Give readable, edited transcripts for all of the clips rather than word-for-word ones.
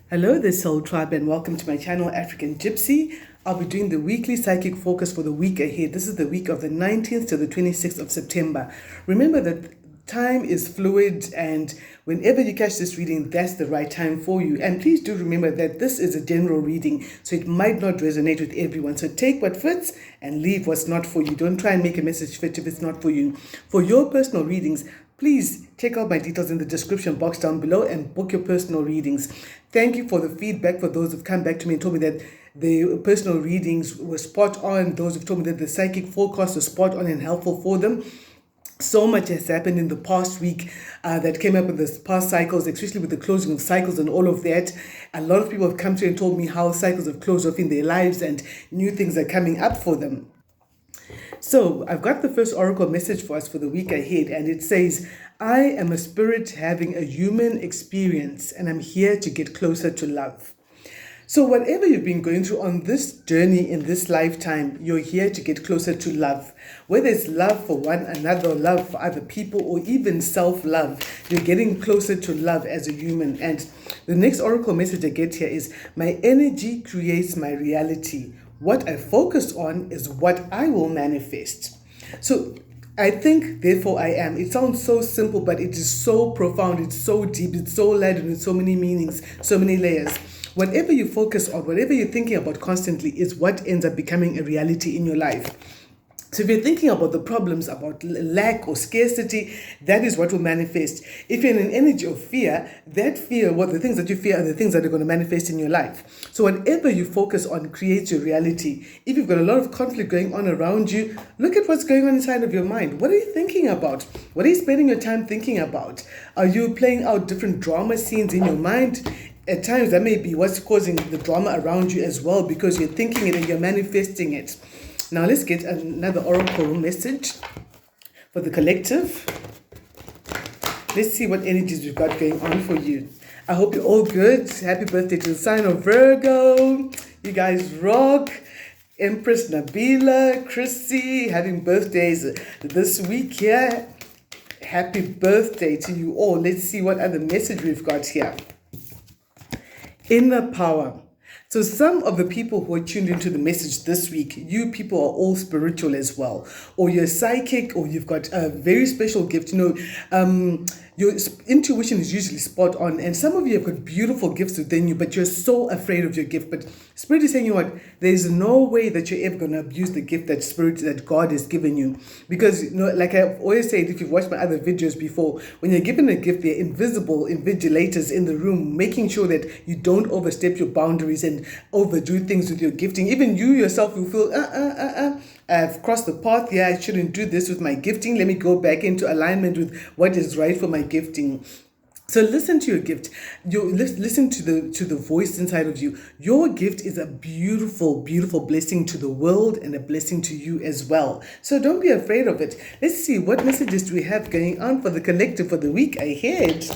Hello there, Soul Tribe, and welcome to my channel, African Gypsy. I'll be doing the weekly psychic focus for the week ahead. This is the week of the 19th to the 26th of September. Remember that time is fluid, and whenever you catch this reading, that's the right time for you. And please do remember that this is a general reading, so it might not resonate with everyone. So take what fits and leave what's not for you. Don't try and make a message fit if it's not for you. For your personal readings, please check out my details in the description box down below and book your personal readings. Thank you for the feedback for those who've come back to me and told me that the personal readings were spot on. Those who've told me that the psychic forecast was spot on and helpful for them. So much has happened in the past week that came up with the past cycles, especially with the closing of cycles and all of that. A lot of people have come to and told me how cycles have closed off in their lives and new things are coming up for them. So I've got the first oracle message for us for the week ahead, and it says, I am a spirit having a human experience, and I'm here to get closer to love. So whatever you've been going through on this journey in this lifetime, you're here to get closer to love. Whether it's love for one another, love for other people, or even self-love, you're getting closer to love as a human. And the next oracle message I get here is, my energy creates my reality. What I focus on is what I will manifest. So I think, therefore I am. It sounds so simple, but it is so profound. It's so deep. It's so laden with so many meanings, so many layers. Whatever you focus on, whatever you're thinking about constantly is what ends up becoming a reality in your life. So if you're thinking about the problems, about lack or scarcity, that is what will manifest. If you're in an energy of fear, that fear, the things that you fear are the things that are going to manifest in your life. So whatever you focus on creates your reality. If you've got a lot of conflict going on around you, look at what's going on inside of your mind. What are you thinking about? What are you spending your time thinking about? Are you playing out different drama scenes in your mind? At times that may be what's causing the drama around you as well, because you're thinking it and you're manifesting it. Now let's get another oracle message for the collective. Let's see what energies we've got going on for you. I hope you're all good. Happy birthday to the sign of Virgo. You guys rock. Empress Nabila, Chrissy, having birthdays this week here. Happy birthday to you all. Let's see what other message we've got here. Inner power. So some of the people who are tuned into the message this week, you people are all spiritual as well, or you're psychic, or you've got a very special gift. Your intuition is usually spot on, and some of you have got beautiful gifts within you, but you're so afraid of your gift. But Spirit is saying, you know what, there's no way that you're ever going to abuse the gift that God has given you. Because, like I've always said, if you've watched my other videos before, when you're given a gift, there are invisible invigilators in the room, making sure that you don't overstep your boundaries and overdo things with your gifting. Even you yourself will feel, I've crossed the path. Yeah, I shouldn't do this with my gifting. Let me go back into alignment with what is right for my gifting. So listen to your gift. Listen to the voice inside of you. Your gift is a beautiful, beautiful blessing to the world and a blessing to you as well. So don't be afraid of it. Let's see, what messages do we have going on for the collective for the week ahead?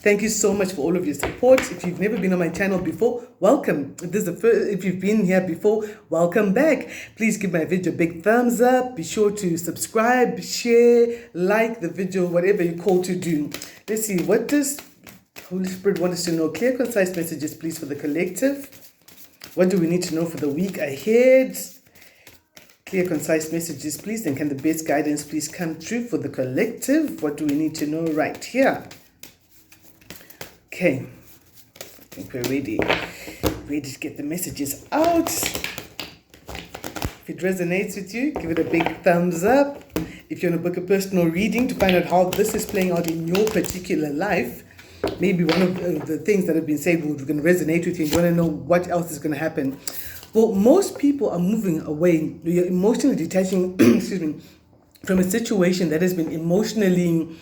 Thank you so much for all of your support. If you've never been on my channel before, welcome. If you've been here before, welcome back. Please give my video a big thumbs up. Be sure to subscribe, share, like the video, whatever you're called to do. Let's see, what does Holy Spirit want us to know? Clear, concise messages, please, for the collective. What do we need to know for the week ahead? Clear, concise messages, please. Then can the best guidance please come true for the collective? What do we need to know right here? Okay, I think we're ready to get the messages out. If it resonates with you, give it a big thumbs up. If you want to book a personal reading to find out how this is playing out in your particular life, maybe one of the things that have been said will going to resonate with you and you want to know what else is going to happen. Well, most people are moving away. You're emotionally detaching from a situation that has been emotionally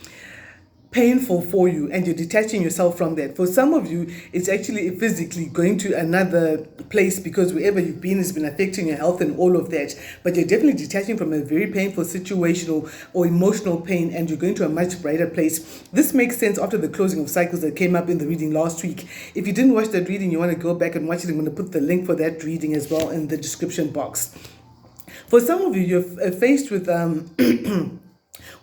painful for you, and you're detaching yourself from that. For some of you, it's actually physically going to another place because wherever you've been has been affecting your health and all of that. But you're definitely detaching from a very painful situation or emotional pain, and you're going to a much brighter place. This makes sense after the closing of cycles that came up in the reading last week. If you didn't watch that reading, you want to go back and watch it. I'm going to put the link for that reading as well in the description box. For some of you, you're faced with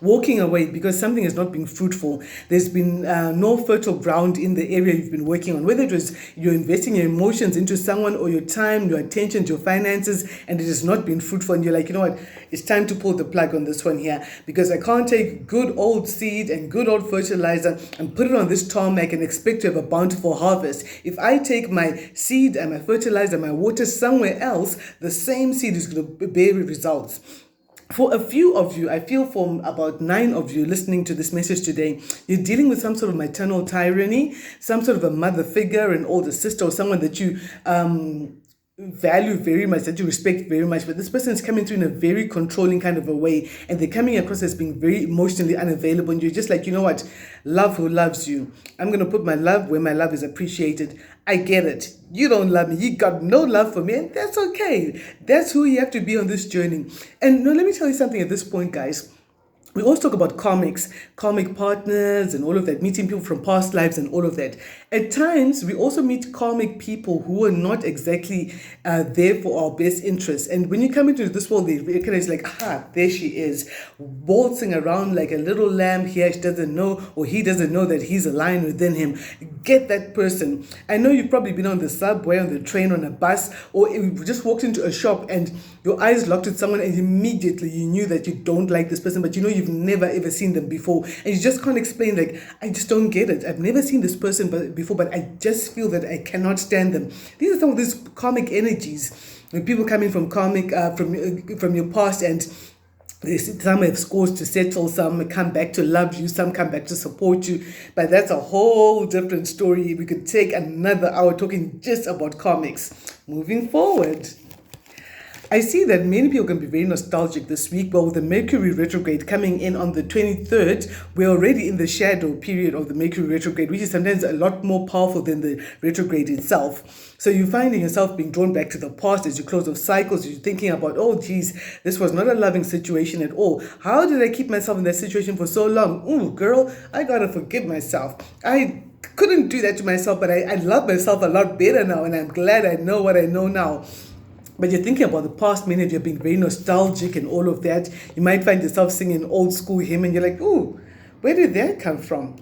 walking away because something has not been fruitful. There's been no fertile ground in the area you've been working on, whether it was you're investing your emotions into someone or your time, your attention, your finances, and it has not been fruitful. And you're like, you know what, it's time to pull the plug on this one here, because I can't take good old seed and good old fertilizer and put it on this tarmac and expect to have a bountiful harvest. If I take my seed and my fertilizer, my water somewhere else, the same seed is going to bear results. For a few of you, I feel for about 9 of you listening to this message today, you're dealing with some sort of maternal tyranny, some sort of a mother figure, an older sister, or someone that you value very much, that you respect very much, but this person is coming through in a very controlling kind of a way, and they're coming across as being very emotionally unavailable, and you're just like, you know what, love who loves you. I'm going to put my love where my love is appreciated. I get it. You don't love me. You got no love for me, and that's okay. That's who you have to be on this journey. And no, let me tell you something at this point, guys. We always talk about karmic partners and all of that, meeting people from past lives and all of that. At times, we also meet karmic people who are not exactly there for our best interests. And when you come into this world, they recognize like, there she is, waltzing around like a little lamb here. She doesn't know, or he doesn't know that he's a lion within him. Get that person. I know you've probably been on the subway, on the train, on a bus, or you just walked into a shop and your eyes locked with someone and immediately you knew that you don't like this person, but you know you've never ever seen them before, and you just can't explain, like, I just don't get it. I've never seen this person before, but I just feel that I cannot stand them. These are some of these karmic energies. When people come in from karmic, from your past, and some have scores to settle, some come back to love you, some come back to support you, but that's a whole different story. We could take another hour talking just about karmics. Moving forward, I see that many people can be very nostalgic this week, but with the Mercury retrograde coming in on the 23rd, we're already in the shadow period of the Mercury retrograde, which is sometimes a lot more powerful than the retrograde itself. So you're finding yourself being drawn back to the past as you close off cycles. You're thinking about, oh geez, this was not a loving situation at all. How did I keep myself in that situation for so long? Ooh, girl, I gotta forgive myself. I couldn't do that to myself, but I love myself a lot better now, and I'm glad I know what I know now. But you're thinking about the past, many of you have been very nostalgic and all of that. You might find yourself singing an old school hymn and you're like, ooh, where did that come from?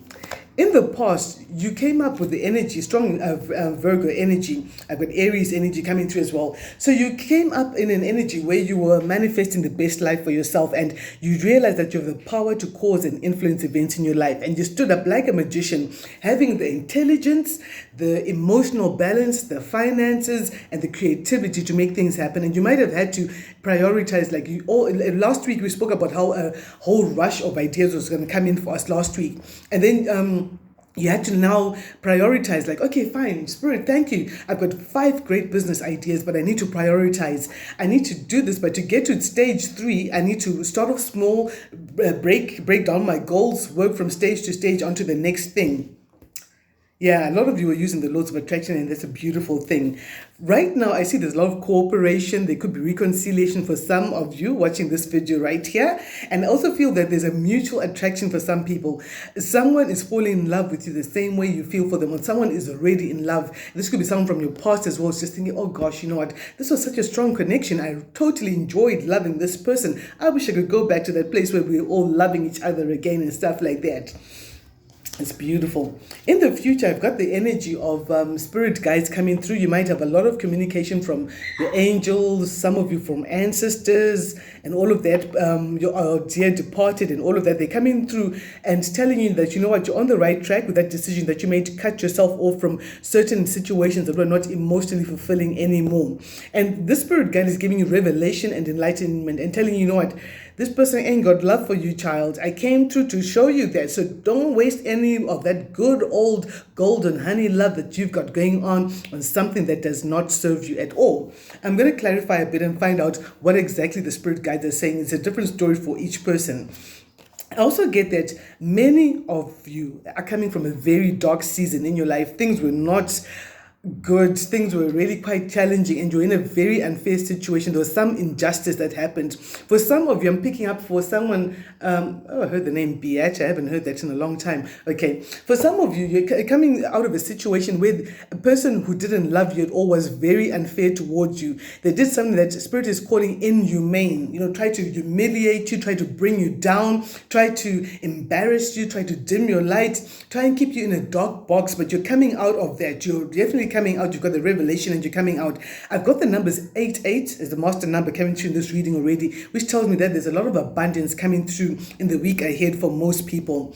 In the past, you came up with the energy, strong Virgo energy. I've got Aries energy coming through as well. So you came up in an energy where you were manifesting the best life for yourself, and you realized that you have the power to cause and influence events in your life. And you stood up like a magician, having the intelligence, the emotional balance, the finances, and the creativity to make things happen. And you might have had to prioritize, like last week we spoke about how a whole rush of ideas was going to come in for us last week. And then you had to now prioritize, like, okay, fine, Spirit, thank you. I've got 5 great business ideas, but I need to prioritize. I need to do this, but to get to stage 3, I need to start off small, break down my goals, work from stage to stage onto the next thing. Yeah, a lot of you are using the laws of attraction, and that's a beautiful thing. Right now, I see there's a lot of cooperation. There could be reconciliation for some of you watching this video right here. And I also feel that there's a mutual attraction for some people. Someone is falling in love with you the same way you feel for them, or someone is already in love. This could be someone from your past as well. It's just thinking, oh gosh, you know what? This was such a strong connection. I totally enjoyed loving this person. I wish I could go back to that place where we were all loving each other again and stuff like that. It's beautiful. In the future, I've got the energy of spirit guides coming through. You might have a lot of communication from your angels, some of you from ancestors, and all of that, your dear departed and all of that. They're coming through and telling you that, you know what, you're on the right track with that decision that you made to cut yourself off from certain situations that were not emotionally fulfilling anymore. And this spirit guide is giving you revelation and enlightenment and telling you, you know what, this person ain't got love for you, child. I came through to show you that. So don't waste any of that good old golden honey love that you've got going on something that does not serve you at all. I'm going to clarify a bit and find out what exactly the spirit guides are saying. It's a different story for each person. I also get that many of you are coming from a very dark season in your life. Things were not good. Things were really quite challenging and you're in a very unfair situation. There was some injustice that happened. For some of you, I'm picking up for someone, I heard the name Biatch. I haven't heard that in a long time. Okay. For some of you, you're coming out of a situation where a person who didn't love you at all was very unfair towards you. They did something that Spirit is calling inhumane. Try to humiliate you, try to bring you down, try to embarrass you, try to dim your light, try and keep you in a dark box, but you're coming out of that. You're definitely coming out. You've got the revelation and you're coming out. I've got the numbers 88 as the master number coming through in this reading already, which tells me that there's a lot of abundance coming through in the week ahead for most people.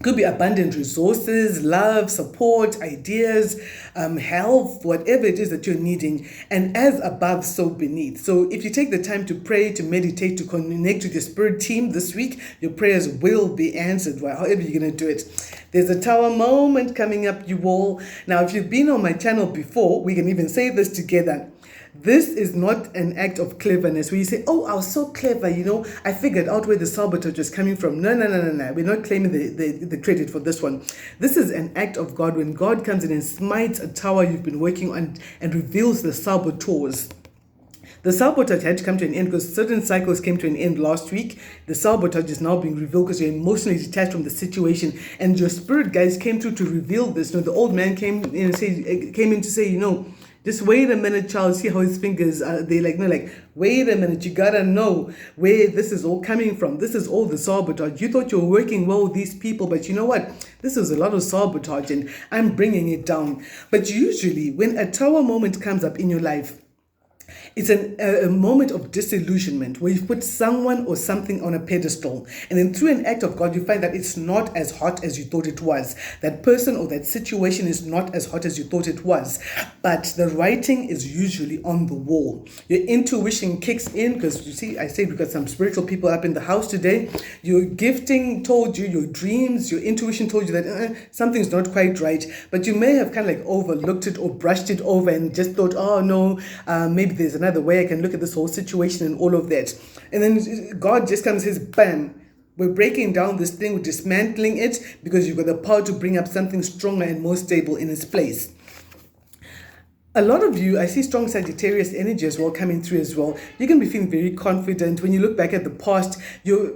Could be abundant resources, love, support, ideas, health, whatever it is that you're needing. And as above, so beneath. So if you take the time to pray, to meditate, to connect with your spirit team this week, your prayers will be answered, right? However you're going to do it. There's a tower moment coming up, you all. Now, if you've been on my channel before, we can even say this together. This is not an act of cleverness where you say, oh, I was so clever, I figured out where the sabotage is coming from. No. We're not claiming the credit for this one. This is an act of God when God comes in and smites a tower you've been working on and reveals the saboteurs. The sabotage had to come to an end because certain cycles came to an end last week. The sabotage is now being revealed because you're emotionally detached from the situation. And your spirit guys came through to reveal this. The old man came in to say, just wait a minute, child. See how his fingers are. They wait a minute. You gotta know where this is all coming from. This is all the sabotage. You thought you were working well with these people, but you know what? This is a lot of sabotage, and I'm bringing it down. But usually, when a tower moment comes up in your life, it's a moment of disillusionment where you've put someone or something on a pedestal. And then through an act of God, you find that it's not as hot as you thought it was. That person or that situation is not as hot as you thought it was. But the writing is usually on the wall. Your intuition kicks in because, you see, I said we've got some spiritual people up in the house today. Your gifting told you, your dreams, your intuition told you that something's not quite right. But you may have kind of overlooked it or brushed it over and just thought, oh no, maybe there's another way I can look at this whole situation and all of that. And then God just comes and says, bam, we're breaking down this thing, we're dismantling it because you've got the power to bring up something stronger and more stable in its place. A lot of you, I see strong Sagittarius energy as well coming through as well. You can be feeling very confident. When you look back at the past, you're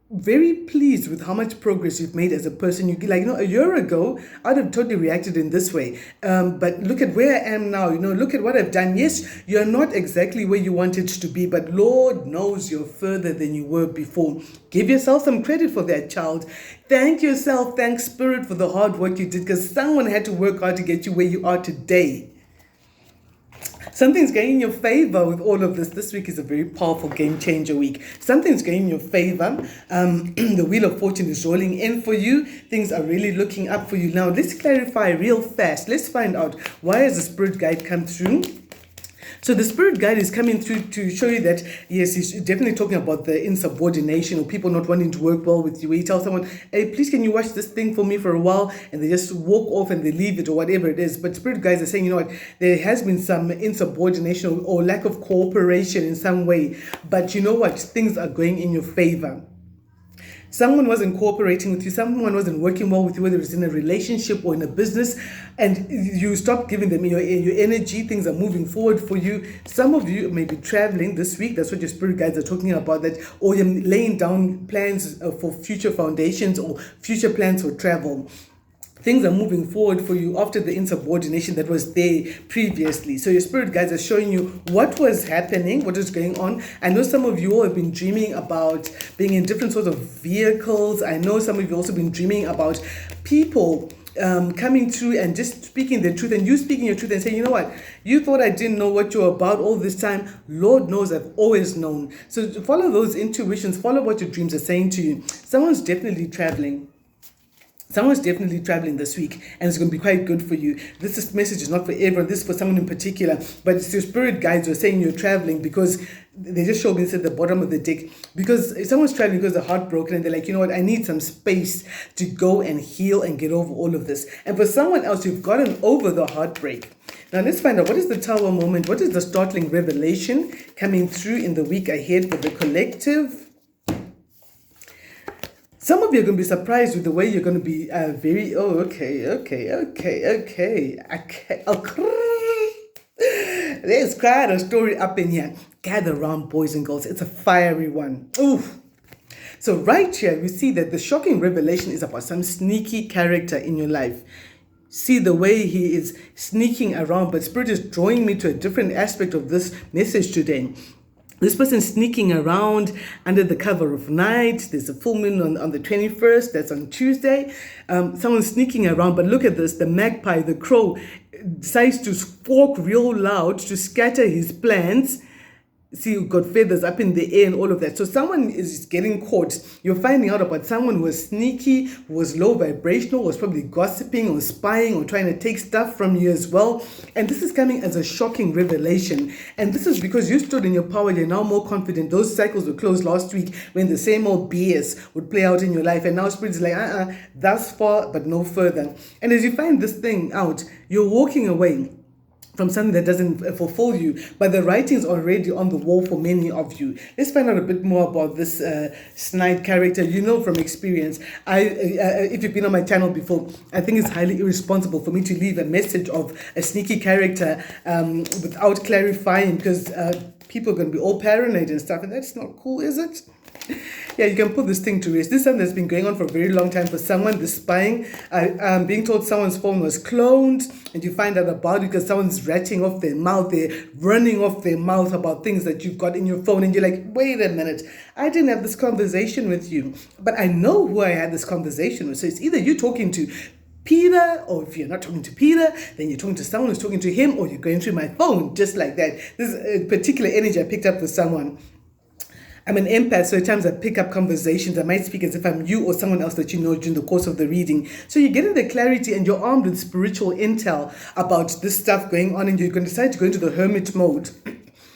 very pleased with how much progress you've made as a person. A year ago, I'd have totally reacted in this way. But look at where I am now. Look at what I've done. Yes, you're not exactly where you wanted to be, but Lord knows you're further than you were before. Give yourself some credit for that, child. Thank yourself, thank Spirit for the hard work you did, because someone had to work hard to get you where you are today. Something's going in your favor with all of this. This week is a very powerful game changer week. Something's going in your favor. The wheel of fortune is rolling in for you. Things are really looking up for you. Now, let's clarify real fast. Let's find out, why has the spirit guide come through? So the spirit guide is coming through to show you that, yes, he's definitely talking about the insubordination or people not wanting to work well with you. Where you tell someone, hey, please can you watch this thing for me for a while? And they just walk off and they leave it or whatever it is. But spirit guides are saying, you know what, there has been some insubordination or lack of cooperation in some way. But you know what, things are going in your favor. Someone wasn't cooperating with you, someone wasn't working well with you, whether it's in a relationship or in a business, and you stop giving them your energy. Things are moving forward for you. Some of you may be traveling this week. That's what your spirit guides are talking about, that, or you're laying down plans for future foundations or future plans for travel. Things are moving forward for you after the insubordination that was there previously. So your spirit guides are showing you what was happening, what is going on. I know some of you all have been dreaming about being in different sorts of vehicles. I know some of you also been dreaming about people coming through and just speaking the truth, and you speaking your truth and saying, you know what, you thought I didn't know what you're about all this time. Lord knows I've always known. So follow those intuitions, follow what your dreams are saying to you. Someone's definitely traveling. Someone's definitely traveling this week, and it's going to be quite good for you. This message is not for everyone. This is for someone in particular, but it's your spirit guides who are saying you're traveling, because they just showed me this at the bottom of the deck. Because if someone's traveling because they're heartbroken and they're like, you know what, I need some space to go and heal and get over all of this. And for someone else, you've gotten over the heartbreak. Now let's find out, what is the tower moment? What is the startling revelation coming through in the week ahead for the collective? Some of you are going to be surprised with the way you're going to be There's quite a story up in here. Gather around, boys and girls. It's a fiery one. Ooh. So right here, we see that the shocking revelation is about some sneaky character in your life. See the way he is sneaking around, but Spirit is drawing me to a different aspect of this message today. This person sneaking around under the cover of night. There's a full moon on the 21st. That's on Tuesday. Someone sneaking around. But look at this. The magpie, the crow, decides to squawk real loud to scatter his plans. See, you've got feathers up in the air and all of that. So someone is getting caught. You're finding out about someone who was sneaky, who was low vibrational, was probably gossiping or spying or trying to take stuff from you as well. And this is coming as a shocking revelation. And this is because you stood in your power. You're now more confident. Those cycles were closed last week when the same old BS would play out in your life. And now Spirit is like, thus far, but no further. And as you find this thing out, you're walking away from something that doesn't fulfill you, but the writing's already on the wall for many of you. Let's find out a bit more about this snide character. You know from experience, if you've been on my channel before, I think it's highly irresponsible for me to leave a message of a sneaky character without clarifying, because people are going to be all paranoid and stuff, and that's not cool, is it? Yeah, you can put this thing to rest. This is something that's been going on for a very long time for someone, the spying. Being told someone's phone was cloned, and you find out about it because someone's ratting off their mouth. They're running off their mouth about things that you've got in your phone, and you're like, wait a minute, I didn't have this conversation with you, but I know who I had this conversation with. So it's either you talking to Peter, or if you're not talking to Peter, then you're talking to someone who's talking to him, or you're going through my phone, just like that. This is a particular energy I picked up with someone. I'm an empath, so at times I pick up conversations. I might speak as if I'm you or someone else that you know during the course of the reading. So you're getting the clarity and you're armed with spiritual intel about this stuff going on, and you're going to decide to go into the hermit mode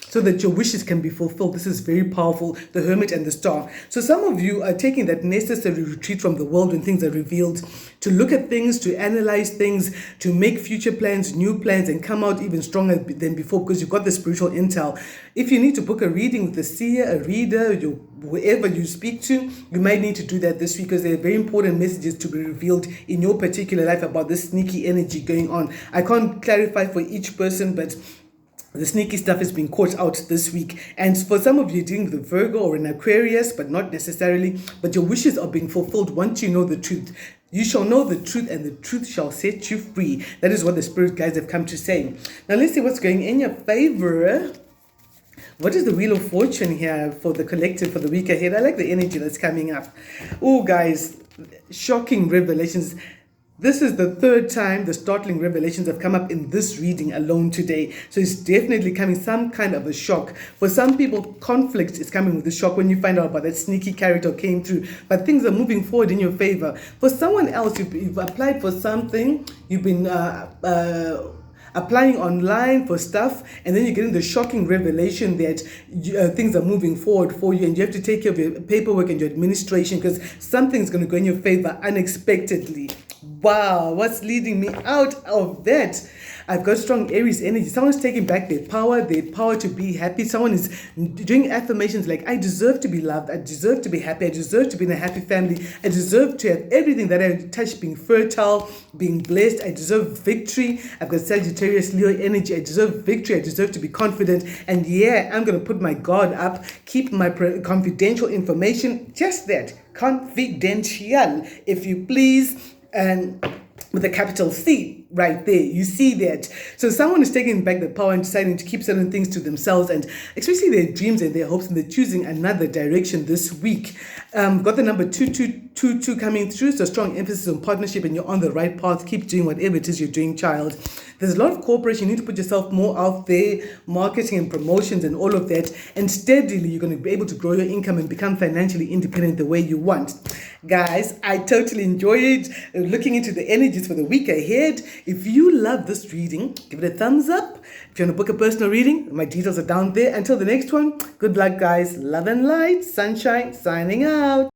so that your wishes can be fulfilled. This is very powerful, the hermit and the star. So some of you are taking that necessary retreat from the world when things are revealed, to look at things, to analyze things, to make future plans, new plans, and come out even stronger than before because you've got the spiritual intel. If you need to book a reading with a seer, a reader, whoever you speak to, you might need to do that this week because there are very important messages to be revealed in your particular life about this sneaky energy going on. I can't clarify for each person, but the sneaky stuff is being caught out this week. And for some of you, dealing with a Virgo or an Aquarius, but not necessarily, but your wishes are being fulfilled once you know the truth. You shall know the truth, and the truth shall set you free. That is what the spirit guides have come to say. Now let's see what's going in your favor. What is the Wheel of Fortune here for the collective for the week ahead? I like the energy that's coming up. Oh, guys, shocking revelations. This is the third time the startling revelations have come up in this reading alone today. So it's definitely coming some kind of a shock. For some people, conflict is coming with the shock when you find out about that sneaky character came through. But things are moving forward in your favor. For someone else, you've applied for something, you've been applying online for stuff, and then you're getting the shocking revelation that things are moving forward for you, and you have to take care of your paperwork and your administration because something's going to go in your favor unexpectedly. Wow, what's leading me out of that? I've got strong Aries energy. Someone's taking back their power to be happy. Someone is doing affirmations like, I deserve to be loved, I deserve to be happy, I deserve to be in a happy family, I deserve to have everything that I touch being fertile, being blessed, I deserve victory. I've got Sagittarius Leo energy. I deserve victory, I deserve to be confident, and yeah, I'm going to put my guard up, keep my confidential information, just that, confidential, if you please, and with a capital C right there. You see that. So someone is taking back the power and deciding to keep certain things to themselves, and especially their dreams and their hopes, and they're choosing another direction this week. Got the number 2222 coming through, so strong emphasis on partnership, and you're on the right path. Keep doing whatever it is you're doing, child. There's a lot of cooperation. You need to put yourself more out there, marketing and promotions and all of that, and steadily you're going to be able to grow your income and become financially independent the way you want. Guys, I totally enjoyed looking into the energies for the week ahead. If you love this reading, give it a thumbs up. If you want to book a personal reading, my details are down there. Until the next one, good luck, guys. Love and light, sunshine, signing out.